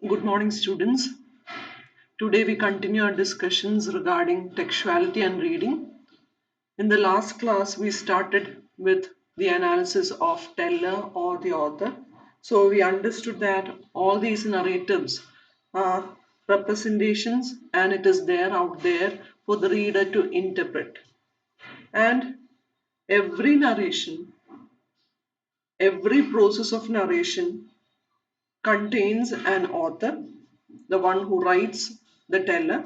Good morning, students. Today we continue our discussions regarding textuality and reading. In the last class, we started with the analysis of teller or the author. So we understood that all these narratives are representations and it is there out there for the reader to interpret. And every narration, every process of narration contains an author, the one who writes the teller,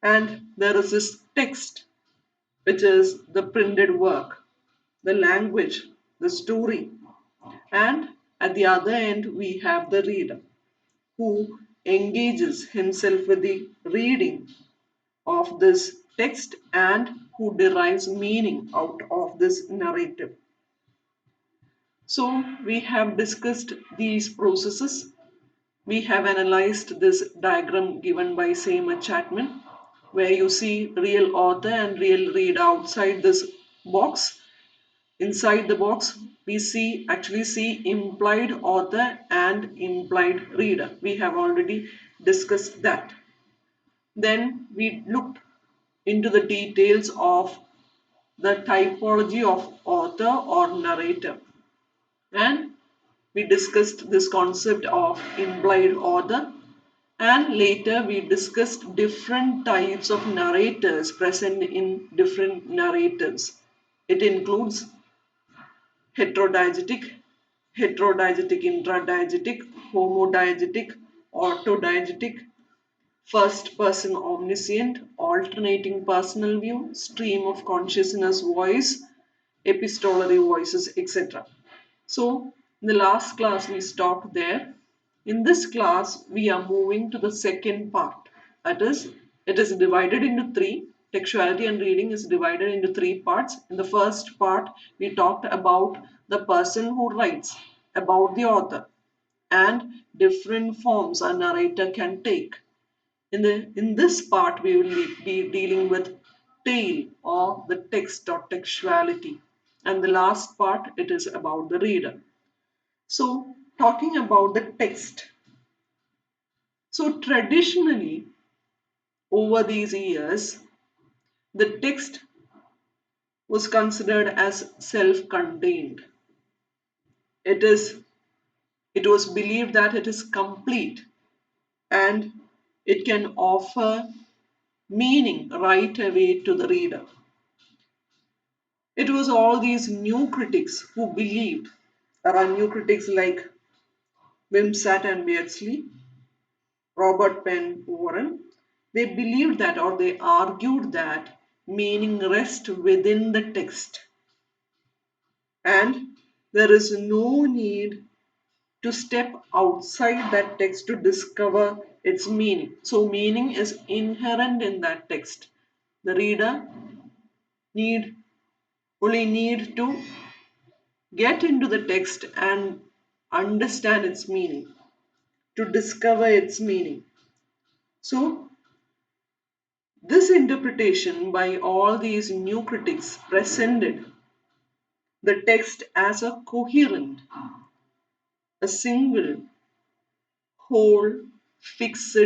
and there is this text, which is the printed work, the language, the story, and at the other end, we have the reader who engages himself with the reading of this text and who derives meaning out of this narrative. So, we have discussed these processes. We have analyzed this diagram given by Seymour Chapman, where you see real author and real reader outside this box. Inside the box, we actually see implied author and implied reader. We have already discussed that. Then we looked into the details of the typology of author or narrator. And we discussed this concept of implied author, and later we discussed different types of narrators present in different narratives. It includes heterodiegetic, intradiegetic, homodiegetic, orthodiegetic, first person omniscient, alternating personal view, stream of consciousness voice, epistolary voices, etc. So, in the last class, we stopped there. In this class, we are moving to the second part. That is, it is divided into three. Textuality and reading is divided into three parts. In the first part, we talked about the person who writes, about the author, and different forms a narrator can take. In this part, we will be dealing with tale or the text or textuality. And the last part, it is about the reader. So, talking about the text. So, traditionally, over these years, the text was considered as self-contained. It is it was believed that it is complete and it can offer meaning right away to the reader. It was all these new critics who believed. There are new critics like Wimsatt and Beardsley, Robert Penn Warren. They believed that, or they argued that, meaning rests within the text and there is no need to step outside that text to discover its meaning. So, meaning is inherent in that text. The reader need only need to get into the text and understand its meaning, to discover its meaning. So, this interpretation by all these new critics presented the text as a coherent, a single, whole, fixed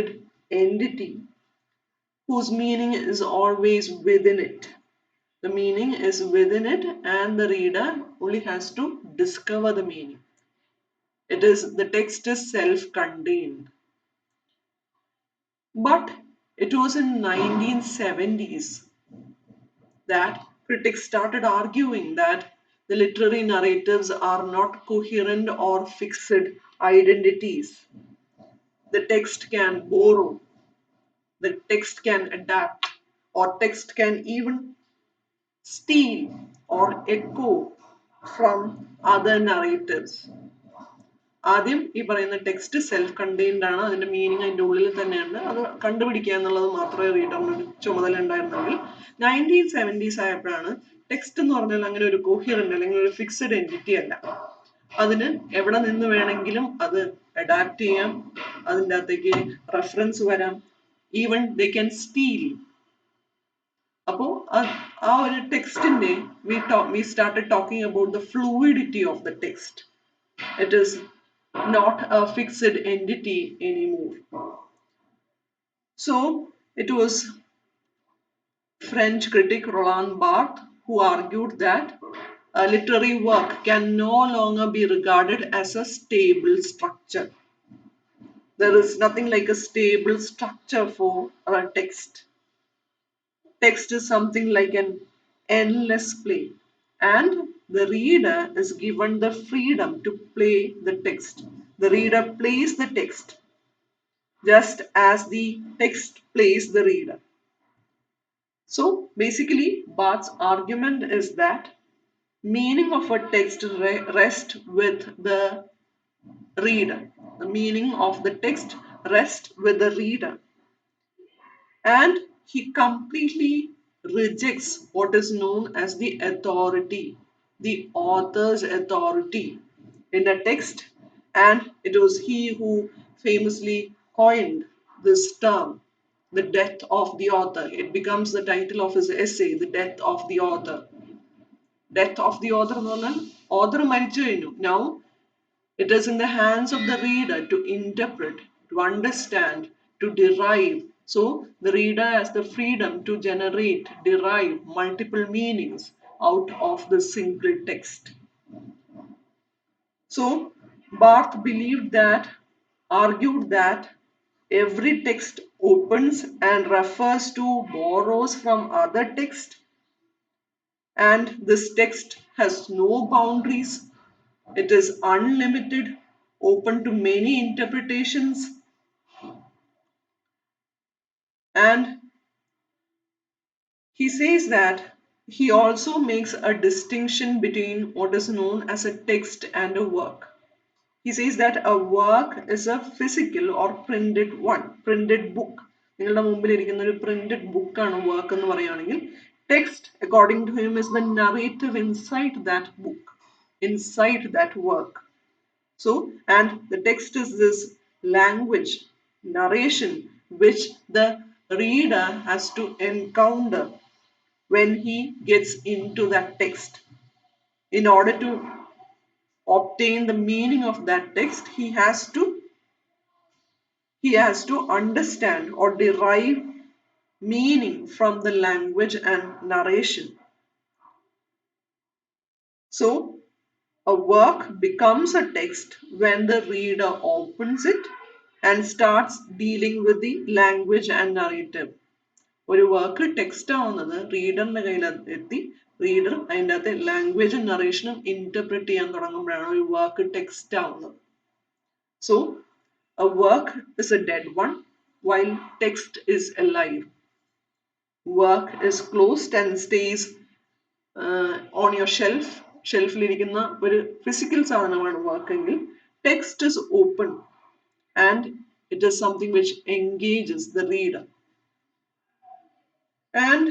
entity whose meaning is always within it. The meaning is within it, and the reader only has to discover the meaning. The text is self-contained. But it was in 1970s that critics started arguing that the literary narratives are not coherent or fixed identities. The text can borrow, the text can adapt, or text can even steal or echo from other narratives. ആദ്യം ഈ പറയുന്ന text self contained ആണ്, അതിന്റെ meaning അതിൻ്റെ ഉള്ളിൽ തന്നെയുണ്ട്, അത് കണ്ടുപിടിക്കുക എന്നുള്ളത് മാത്രമേ റീഡറിന് ഒരു ചുമതല ഉണ്ടായിരുന്നെങ്കിൽ 1970s ആയപ്പോഴാണ് ടെക്സ്റ്റ് എന്ന് പറഞ്ഞാൽ അങ്ങനെ ഒരു കോഹിയറന്റ് അല്ലെങ്കിൽ ഒരു ഫിക്സഡ് എൻറ്റിറ്റി അല്ല. അതിന് എവിടെ നിന്ന് വേണമെങ്കിലും അത് അഡാപ്റ്റ് ചെയ്യാം, അതിൻ്റെ അകത്തേക്ക് റെഫറൻസ് വരാം, ഈവൻ ദേ ക്യാൻ സ്റ്റീൽ. അപ്പോൾ ആ ഒരു ടെക്സ്റ്റിന്റെ we started talking about the fluidity of the text. It is not a fixed entity anymore. So it was French critic Roland Barthes who argued that a literary work can no longer be regarded as a stable structure. There is nothing like a stable structure for a text. Text is something like an endless play, and the reader is given the freedom to play the text. The reader plays the text just as the text plays the reader. So basically, Barth's argument is that meaning of a text rests with the reader. The meaning of the text rests with the reader. And he completely rejects what is known as the authority, the author's authority in a text. And it was he who famously coined this term, the death of the author. It becomes the title of his essay, The Death of the Author. Death of the author എന്ന് പറഞ്ഞാൽ author മരിച്ചു കഴിഞ്ഞു. Now it is in the hands of the reader to interpret, to understand, to derive. So the reader has the freedom to generate, derive multiple meanings out of the single text. So Barth believed that, argued that every text opens and refers to, borrows from other text, and this text has no boundaries. It is unlimited, open to many interpretations, and he says that he also makes a distinction between what is known as a text and a work. He says that a work is a physical or printed one, printed book. നിങ്ങളുടെ മുമ്പിൽ ഇരിക്കുന്ന ഒരു printed book ആണ് work എന്ന് പറയുകയാണെങ്കിൽ, text according to him is the narrative inside that book, inside that work. So, and the text is this language, narration, which the reader has to encounter when he gets into that text. In order to obtain the meaning of that text, he has to understand or derive meaning from the language and narration. So a work becomes a text when the reader opens it and starts dealing with the language and narrative. ഒരു work text ആവുന്നത് റീഡറിന്റെ കയ്യിൽ എത്തി, reader അതിൻ്റെ അകത്ത് ലാംഗ്വേജും നറേഷനും interpret ചെയ്യാൻ തുടങ്ങുമ്പോഴാണ് ഒരു work text ആവുന്നത്. So a work is a dead one while text is alive. Work is closed and stays on your shelf. ഷെൽഫിലിരിക്കുന്ന ഒരു ഫിസിക്കൽ സാധനമാണ് വർക്കെങ്കിൽ, text is open and it is something which engages the reader. And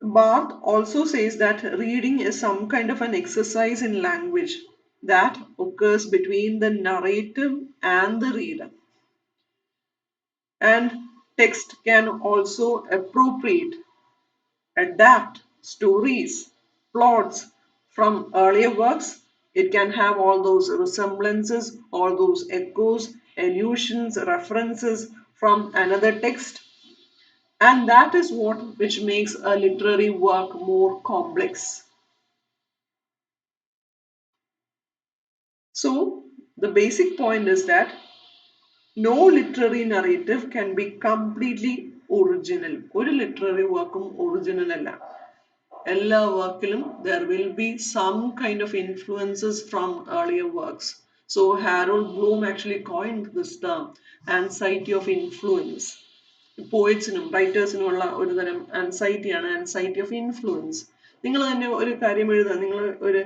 Barth also says that reading is some kind of an exercise in language that occurs between the narrative and the reader. And text can also appropriate, adapt stories, plots from earlier works. It can have all those resemblances, all those echoes, allusions, references from another text. And that is what which makes a literary work more complex. So the basic point is that no literary narrative can be completely original. ഒരു literary വർക്കും original അല്ല. എല്ലാ വർക്കിലും there will be some kind of influences from earlier works. So Harold Bloom actually coined this term, anxiety of influence. പോയിറ്റ്സിനും റൈറ്റേഴ്സിനുമുള്ള ഒരു തരം ആൻസൈറ്റിയാണ് anxiety of influence. നിങ്ങൾ തന്നെ ഒരു കാര്യം എഴുതുക, നിങ്ങൾ ഒരു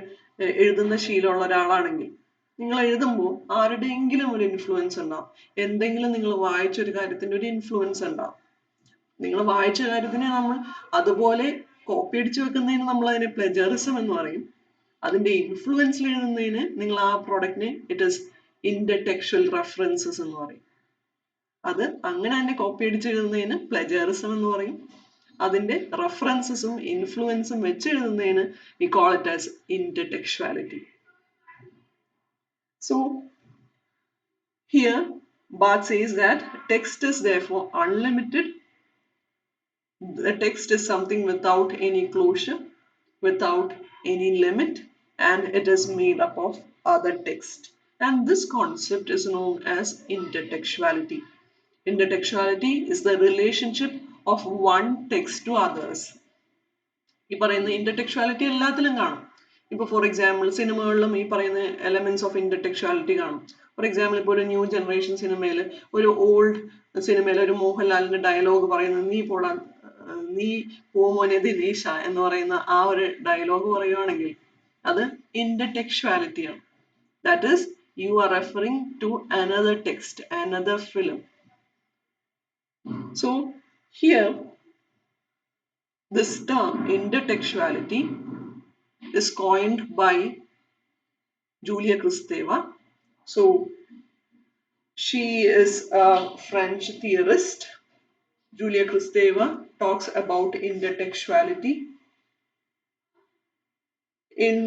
എഴുതുന്ന ശീലമുള്ള ഒരാളാണെങ്കിൽ നിങ്ങൾ എഴുതുമ്പോൾ ആരുടെയെങ്കിലും ഒരു ഇൻഫ്ലുവൻസ് ഉണ്ടാവും. എന്തെങ്കിലും നിങ്ങൾ വായിച്ച ഒരു കാര്യത്തിൻ്റെ ഒരു ഇൻഫ്ലുവൻസ് ഉണ്ടാവും. നിങ്ങൾ വായിച്ച കാര്യത്തിനെ നമ്മൾ അതുപോലെ കോപ്പി അടിച്ചു വെക്കുന്നതിന് നമ്മൾ അതിനെ പ്ലെജറിസം എന്ന് പറയും. അതിൻ്റെ ഇൻഫ്ലുവൻസിൽ എഴുതുന്നതിന് നിങ്ങൾ ആ പ്രോഡക്റ്റിനെ ഇറ്റ് ഈസ് ഇന്റർടെക്ച്വൽ റെഫറൻസസ് എന്ന് പറയും. അത് അങ്ങനെ തന്നെ കോപ്പി അടിച്ചെഴുതുന്നതിന് പ്ലെജറിസം എന്ന് പറയും. അതിൻ്റെ റെഫറൻസസും ഇൻഫ്ലുവൻസും വെച്ചെഴുതുന്നതിന് we call it as intertextuality. So here Barth says that text is therefore unlimited. The text is something without any closure, without any limit, and it is made up of other text. And this concept is known as intertextuality. Intertextuality is the relationship of one text to others. ഈ പറയുന്ന ഇന്റർടെക്ച്വാലിറ്റി എല്ലാത്തിലും കാണും. ഇപ്പോൾ for example സിനിമകളിലും ഈ പറയുന്ന elements of ഇന്റർടെക്ച്വാലിറ്റി കാണും. For example ഇപ്പോൾ ഒരു ന്യൂ ജനറേഷൻ സിനിമയിൽ ഒരു ഓൾഡ് സിനിമയിൽ ഒരു മോഹൻലാലിന്റെ ഡയലോഗ് പറയുന്നത് നീ പോമോനെ ദിനേശ എന്ന് പറയുന്ന ആ ഒരു ഡയലോഗ് പറയുവാണെങ്കിൽ അത് ഇന്റർടെക്ച്വാലിറ്റിയാണ്. That is you are referring to another text, another film. So here this term intertextuality is coined by Julia Kristeva. So she is a French theorist. Julia Kristeva talks about intertextuality in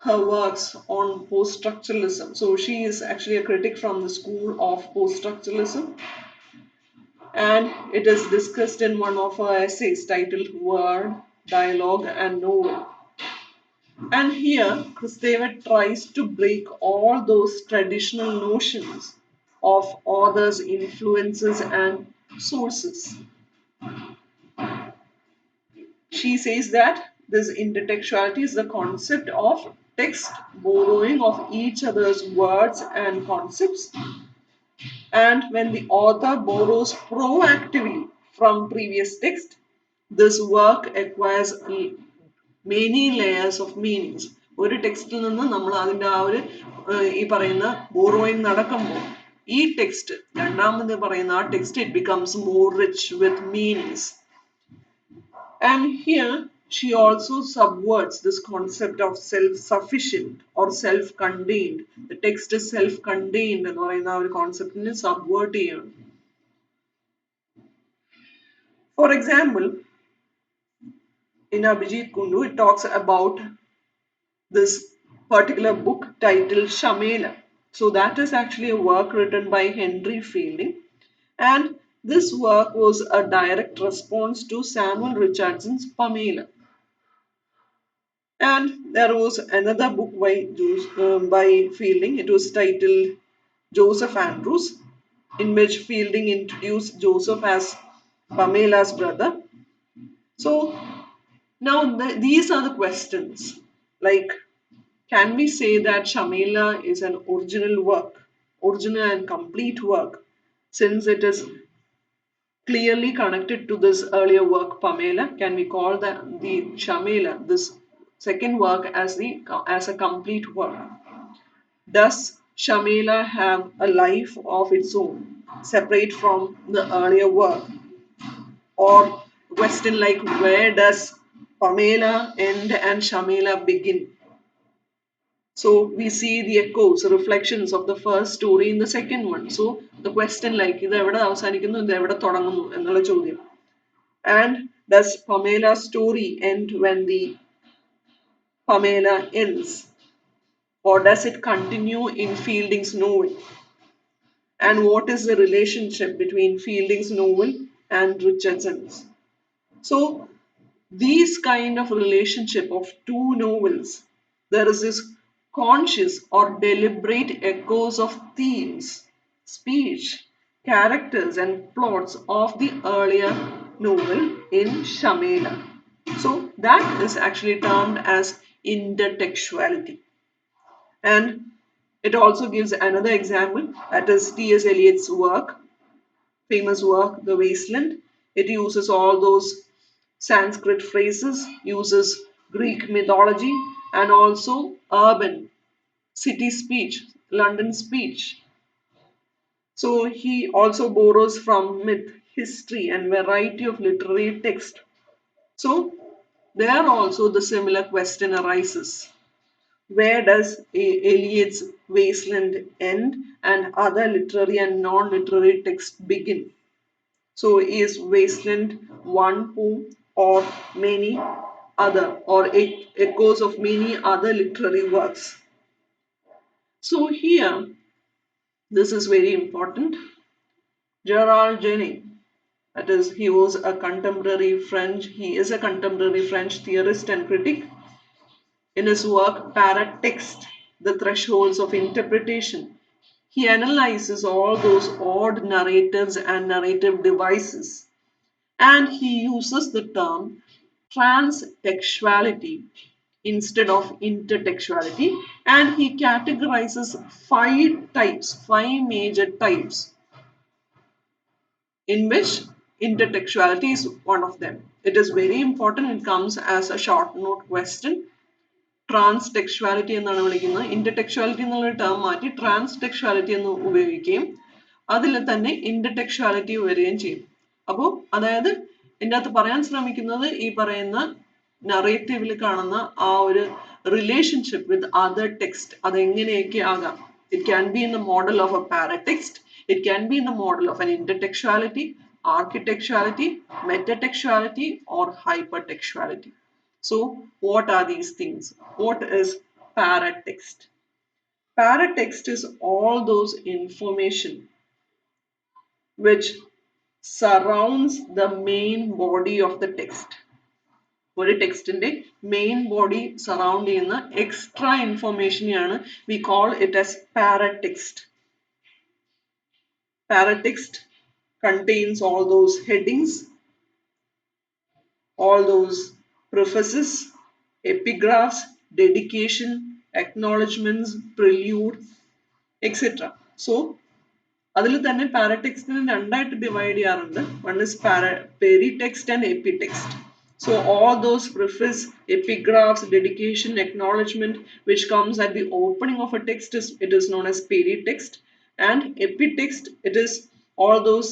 her works on post-structuralism. So she is actually a critic from the school of post-structuralism, and it is discussed in one of her essays titled Word, Dialogue and Novel. And here, Kristeva tries to break all those traditional notions of authors' influences and sources. She says that this intertextuality is the concept of text borrowing of each other's words and concepts. And when the author borrows proactively from previous text, this work acquires many layers of meanings. ഒരു ടെക്സ്റ്റിൽ നിന്ന് നമ്മൾ അതിൻ്റെ ആ ഒരു ഈ പറയുന്ന borrowing നടക്കുമ്പോൾ ഈ ടെക്സ്റ്റ് രണ്ടാമത് പറയുന്ന ആ text it becomes more rich with meanings. And here she also subverts this concept of self-sufficient or self-contained. The text is self-contained എന്ന് പറയുന്ന ആ ഒരു കോൺസെപ്റ്റിനെ സബ്വേർട്ട് ചെയ്യണം. For example, in Abhijit Kundu, it talks about this particular book titled Shamela. So that is actually a work written by Henry Fielding, and this work was a direct response to Samuel Richardson's Pamela. And there was another book by Fielding. It was titled Joseph Andrews, in which Fielding introduced Joseph as Pamela's brother. So now these are the questions, like, can we say that Shamela is an original and complete work, since it is clearly connected to this earlier work Pamela? Can we call the Shamela, this second work, as a complete work? Does Shamela have a life of its own, separate from the earlier work? Or question like, where does Pamela end and Shamela begin? So we see the echoes, reflections of the first story in the second one. So the question like, ഇത് എവിടെ അവസാനിക്കുന്നു, ഇത് എവിടെ തുടങ്ങുന്നു എന്നുള്ള ചോദ്യം. And does Pamela's story end when the Pamela ends? Or does it continue in Fielding's novel? And what is the relationship between Fielding's novel and Richardson's? So these kind of relationship of two novels, there is this conscious or deliberate echoes of themes, speech, characters and plots of the earlier novel in Shamela. So that is actually termed as intertextuality. And it also gives another example, that is T.S. Eliot's famous work, The Wasteland. It uses all those Sanskrit phrases, uses Greek mythology, and also urban city speech, London speech. So he also borrows from myth, history, and variety of literary text. So there also the similar question arises. Where does Eliot's Wasteland end and other literary and non-literary texts begin? So is Wasteland one poem or many other, or echoes of many other literary works? So here, this is very important. Gerald Genette, that is, he was a contemporary French, he is a contemporary French theorist and critic. In his work Paratext, The Thresholds of Interpretation, he analyzes all those odd narratives and narrative devices, and he uses the term transtextuality instead of intertextuality, and he categorizes five major types, in which intertextuality is one of them. It is very important, it comes as a short note question. Trans എന്നാണ് വിളിക്കുന്നത്. ഇന്റർടെക്ച്വാലിറ്റി എന്നുള്ള term മാറ്റി ട്രാൻസ്ടെക്ച്വാലിറ്റി എന്ന് ഉപയോഗിക്കുകയും അതിൽ തന്നെ ഇന്റർടെക്ച്വാലിറ്റി വരികയും ചെയ്യും. അപ്പോൾ അതായത് ഇതിൻ്റെ അകത്ത് പറയാൻ ശ്രമിക്കുന്നത് ഈ പറയുന്ന നറേറ്റീവിൽ കാണുന്ന ആ ഒരു റിലേഷൻഷിപ്പ് വിത്ത് അതർ ടെക്സ്റ്റ് അതെങ്ങനെയൊക്കെ ആകാം. It can be in the model of a paratext, it can be in the model of an intertextuality, architectuality, metatextuality, or hypertextuality. So, what are these things? What is paratext? Paratext is all those information which surrounds the main body of the text. ഒരു ടെക്സ്റ്റിന്റെ main body surround ചെയ്യുന്ന extra ഇൻഫോർമേഷനെയാണ് we call it as paratext. Paratext contains all those headings, all those prefaces, epigraphs, dedication, acknowledgements, prelude, etc. So, അതിൽ തന്നെ പാരടെക്സ്റ്റിനെ രണ്ടായിട്ട് divide ചെയ്യാറുണ്ട്. One is peritext and epitext. So all those preface, epigraphs, dedication, acknowledgement which comes at the opening of a text it is known as peritext, and epitext it is all those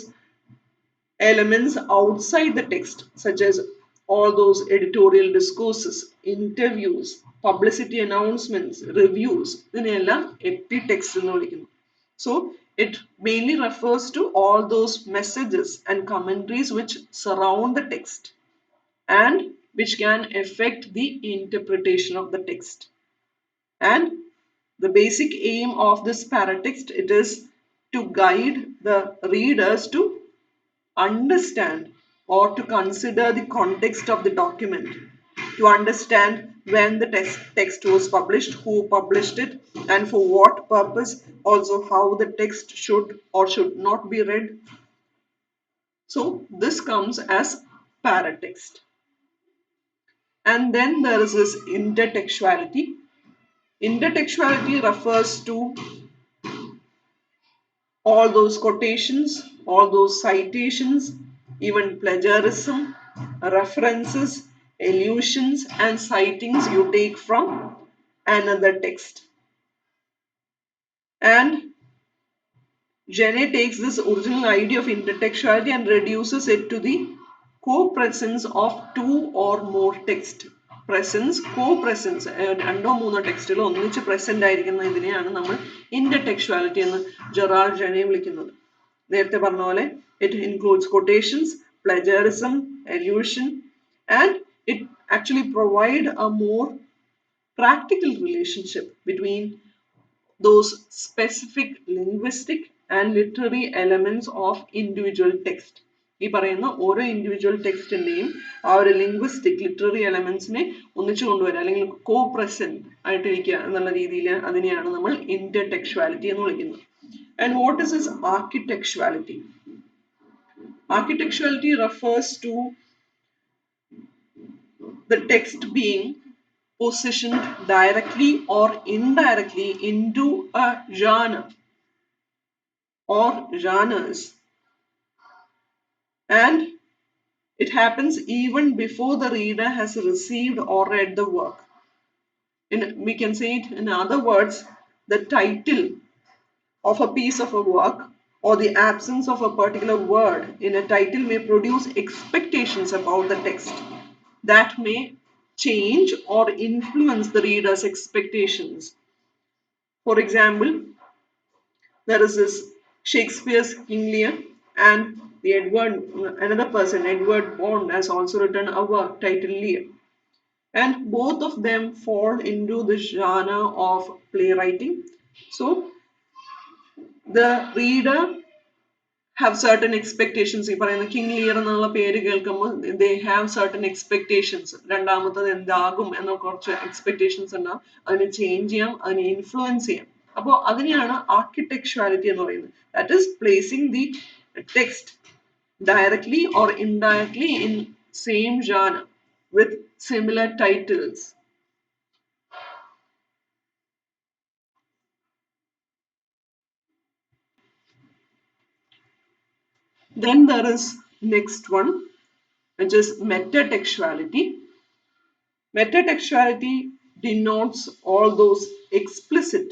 elements outside the text, such as all those editorial discourses, interviews, publicity announcements, reviews. ഇതിനെല്ലാം epitext എന്ന് വിളിക്കുന്നു. So it mainly refers to all those messages and commentaries which surround the text and which can affect the interpretation of the text. And the basic aim of this paratext, it is to guide the readers to understand or to consider the context of the document, to understand when the text was published, who published it, and for what purpose, also how the text should or should not be read. So this comes as paratext. And then there is this intertextuality. Intertextuality refers to all those quotations, all those citations, even plagiarism, references, allusions, and citings you take from another text. And Genette takes this original idea of intertextuality and reduces it to the co-presence of two or more text. Presence, co-presence, രണ്ടോ മൂന്നോ ടെക്സ്റ്റുകൾ ഒന്നിച്ച് present ആയിരിക്കുന്ന ഇതിനെയാണ് നമ്മൾ ഇന്റർടെക്ച്വാലിറ്റി എന്ന് Gerald ജെനെ വിളിക്കുന്നത്. നേരത്തെ പറഞ്ഞ പോലെ it includes quotations, plagiarism, allusion, and it actually provide a more practical relationship between those specific linguistic and literary elements of individual text. ഈ പറയുന്ന ഓരോ ഇൻഡിവിജ്വൽ ടെക്സ്റ്റിന്റെയും ആ ഒരു ലിംഗ്വിസ്റ്റിക് ലിറ്റററി എലമെന്റ്സിനെ ഒന്നിച്ചു കൊണ്ടുവരിക അല്ലെങ്കിൽ കോ പ്രസന്റ് ആയിട്ടിരിക്കുക എന്നുള്ള രീതിയിൽ അതിനെയാണ് നമ്മൾ ഇന്റർടെക്ച്വാലിറ്റി എന്ന് വിളിക്കുന്നത്. And what is this architectuality? Architectuality refers to the text being positioned directly or indirectly into a genre or genres, and it happens even before the reader has received or read the work. We can say it in other words, the title of a piece of a work or the absence of a particular word in a title may produce expectations about the text that may change or influence the reader's expectations. For example, there is this Shakespeare's King Lear, and another person, Edward Bond, has also written a work titled Lear. And both of them fall into the genre of playwriting, So the reader have certain expectations. ഈ പറയുന്ന king Lear എന്നുള്ള പേര് കേൾക്കുമ്പോൾ they have certain expectations. രണ്ടാമത്തത് എന്താകും എന്ന കുറച്ച് expectations ഉണ്ടാവും. അതിനെ ചേഞ്ച് ചെയ്യാം, അതിനെ ഇൻഫ്ലുവൻസ് ചെയ്യാം. അപ്പോൾ അതിനെയാണ് ആർക്കിടെക്ച്വാലിറ്റി എന്ന് പറയുന്നത്. That is placing the text directly or indirectly in same genre with similar titles. Then there is next one, which is metatextuality. Metatextuality denotes all those explicit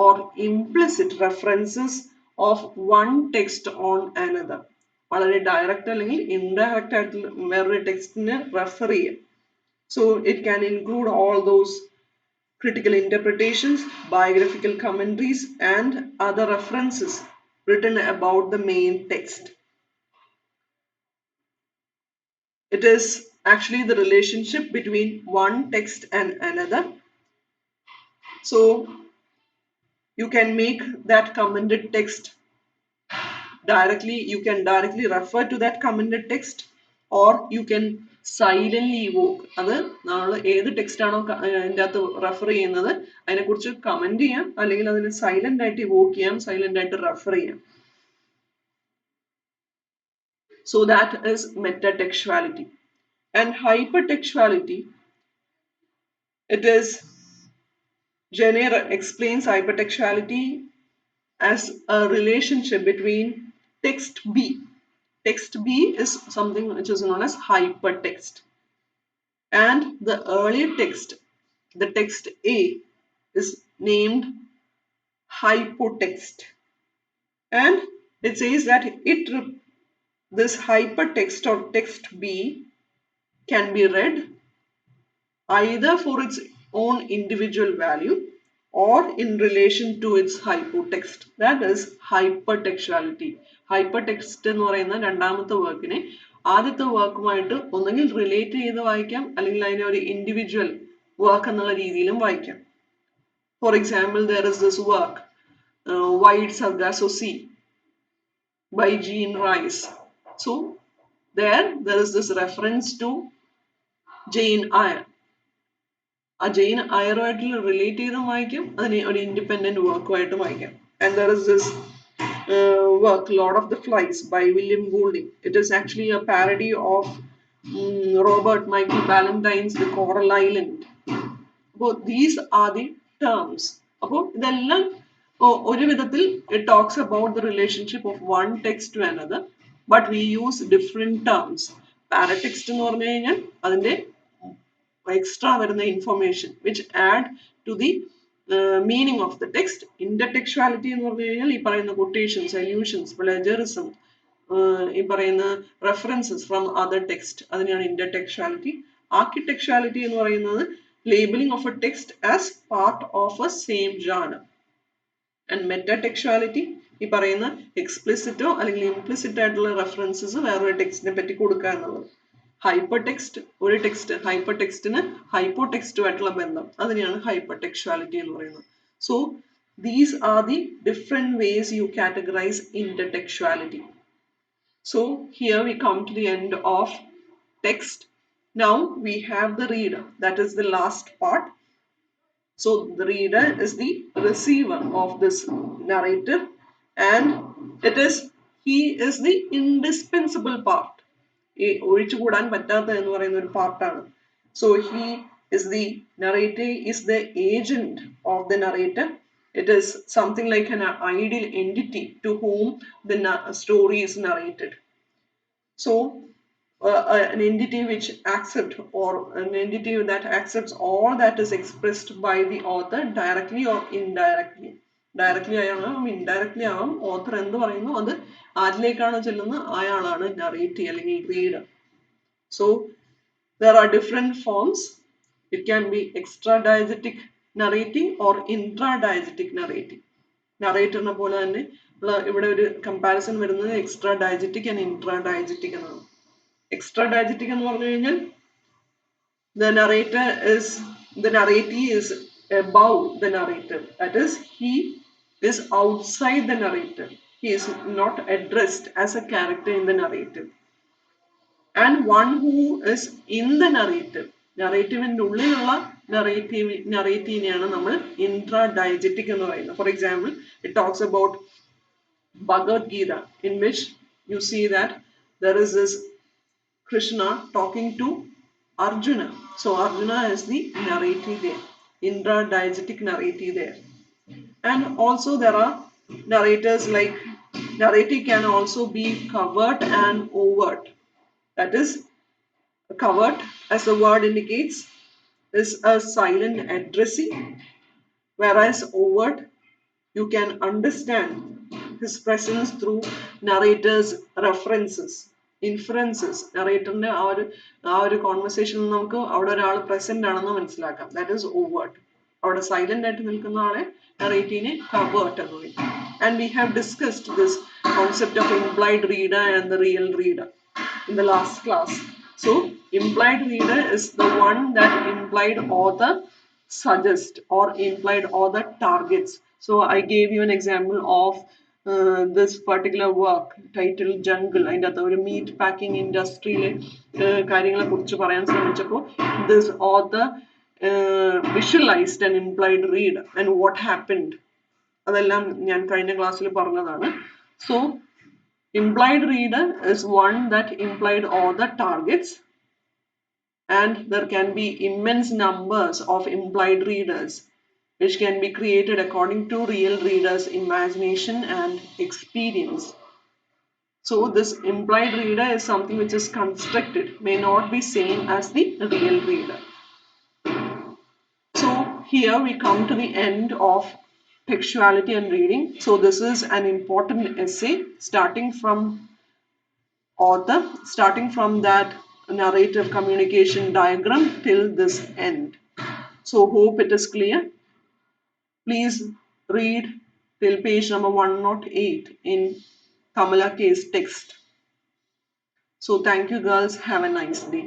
or implicit references of one text on another. വളരെ direct അല്ലെങ്കിൽ indirect ആയിട്ടുള്ള വേറൊരു ടെക്സ്റ്റിനെ refer ചെയ്യും. So it can include all those critical interpretations, biographical commentaries, and other references written about the main text. It is actually the relationship between one text and another. So you can make that commented text directly, you can directly refer to that commented text, or you can silently evoke. അത് നമ്മൾ ഏത് text ആണോ അതിൻ്റെ അകത്ത് refer ചെയ്യുന്നത് അതിനെക്കുറിച്ച് comment ചെയ്യാം, അല്ലെങ്കിൽ അതിനെ സൈലന്റ് ആയിട്ട് ഇവോക്ക് ചെയ്യാം, സൈലന്റ് ആയിട്ട് റെഫർ ചെയ്യാം. So that is metatextuality. And hypertextuality, it is Genette explains hypertextuality as a relationship between text B. Text B is something which is known as hypertext. And the earlier text, the text A, is named hypotext. And it says that this hypertext or text B can be read either for its own individual value or in relation to its hypotext. That is hypertextuality. Hypertext എന്ന് പറയുന്ന രണ്ടാമത്തെ വർക്കിനെ ആദ്യത്തെ വർക്കുമായിട്ട് ഒന്നെങ്കിൽ relate ചെയ്ത് വായിക്കാം, അല്ലെങ്കിൽ അതിനെ ഒരു ഇൻഡിവിജ്വൽ വർക്ക് എന്നുള്ള രീതിയിലും വായിക്കാം. For example, there is this work, White Sargasso Sea by Jean Rice. So there is this reference to Jane Eyre. ആ ജെയിൻ അയറുമായിട്ട് റിലേറ്റ് ചെയ്തും വായിക്കാം, അതിനെ ഒരു ഇൻഡിപെൻഡന്റ് വർക്കുമായിട്ട് വായിക്കാം. And there is this work, Lord of the Flies by William Goulding. It is actually a parody of Robert Michael Ballantyne's The Coral Island. അപ്പോൾ these are the terms. അപ്പോൾ ഇതെല്ലാം ഒരു വിധത്തിൽ it talks about the relationship of one text to another, but we use different terms. Paratext എന്ന് പറഞ്ഞു കഴിഞ്ഞാൽ അതിൻ്റെ extra വരുന്ന information which add to the meaning of the text. Intertextuality എന്ന് പറഞ്ഞു കഴിഞ്ഞാൽ ഈ പറയുന്ന quotations, allusions, plagiarism, ഈ പറയുന്ന references from other text, അതിനെയാണ് intertextuality. Architectuality എന്ന് പറയുന്നത് labeling of a text as part of a same genre. And metatextuality ഈ പറയുന്ന എക്സ്പ്ലിസിറ്റോ അല്ലെങ്കിൽ ഇംപ്ലിസിറ്റ് ആയിട്ടുള്ള റെഫറൻസസ് വേറൊരു ടെക്സ്റ്റിനെ പറ്റി കൊടുക്കുക എന്നുള്ളത്. ഹൈപ്പർടെക്സ്റ്റ് ഒരു ടെക്സ്റ്റ്, ഹൈപ്പർടെക്സ്റ്റിന് ഹൈപ്പോടെക്സ്റ്റുമായിട്ടുള്ള ബന്ധം, അതിനെയാണ് ഹൈപ്പർടെക്സ്റ്റുവാലിറ്റി എന്ന് പറയുന്നത്. So these are the different ways you categorize intertextuality. So here we come to the end of text. Now we have the reader, that is the last part. So the reader is the receiver of this narrative, and he is the indispensable part. ഒഴിച്ചുകൂടാൻ പറ്റാത്ത എന്ന് പറയുന്ന ഒരു പാർട്ടാണ്. So he is the narrator, is the agent of the narrator. It is something like an ideal entity to whom the story is narrated. So an entity which accepts, or an entity that accepts all that is expressed by the author directly or indirectly. Directly ആയാലും indirectly ആവാം. Author എന്ത് പറയുന്നു അത് ആരിലേക്കാണ് ചെല്ലുന്നത് അയാളാണ് narrate അല്ലെങ്കിൽ reader. So there are different forms. It can be extra-diegetic narrating or intra-diegetic narrating. നറേറ്ററിനെ പോലെ തന്നെ ഇവിടെ ഒരു കമ്പാരിസൺ വരുന്നത് എക്സ്ട്രാ ഡയജറ്റിക് ആൻഡ് ഇൻട്രാ ഡയജറ്റിക് എന്നാണ്. എക്സ്ട്രാ ഡയജറ്റിക് എന്ന് പറഞ്ഞു കഴിഞ്ഞാൽ the narrator is the narratee is above the narrative. That is, he is outside the narrative. He is not addressed as a character in the narrative. And one who is in the narrative. Narrative-ന്റെ ഉള്ളിലുള്ള narrative-നെയാണ് നമ്മൾ intra-diegetic എന്ന് പറയുന്നത്. For example, it talks about Bhagavad Gita, in which you see that there is this Krishna talking to Arjuna. So Arjuna is the narrative there, intra-diegetic narrative there. And also there are narrators like narrative can also be covert and overt. That is, covert, as the word indicates, is a silent addressing, whereas overt, you can understand his presence through narrator's references, inferences. Narratorന്റെ ആ ഒരു കോൺവെർസേഷനിൽ നമുക്ക് അവിടെ ഒരാൾ present ആണെന്ന് മനസ്സിലാക്കാം. That is overt. അവിടെ silent ആയിട്ട് നിൽക്കുന്ന ആളെ narrative-നെ covert എന്ന് പറയും. And we have discussed this concept of implied reader and the real reader in the last class. So implied reader is the one that implied author suggests or implied author targets. So I gave you an example of this particular work titled Jungle. അതിൻ്റെ അകത്ത് ഒരു meat packing ഇൻഡസ്ട്രിയിലെ കാര്യങ്ങളെ കുറിച്ച് പറയാൻ ശ്രമിച്ചപ്പോൾ this author visualized an implied reader and what happened. അതെല്ലാം ഞാൻ കഴിഞ്ഞ ക്ലാസ്സിൽ പറഞ്ഞതാണ്. So implied reader is one that implied author targets, and there can be immense numbers of implied readers which can be created according to real readers' imagination and experience. So this implied reader is something which is constructed, may not be same as the real reader. So here we come to the end of textuality and reading. So this is an important essay starting from author, starting from that narrative communication diagram till this end. So hope it is clear. Please read till page number 108 in Kamala K's text. So thank you girls. Have a nice day.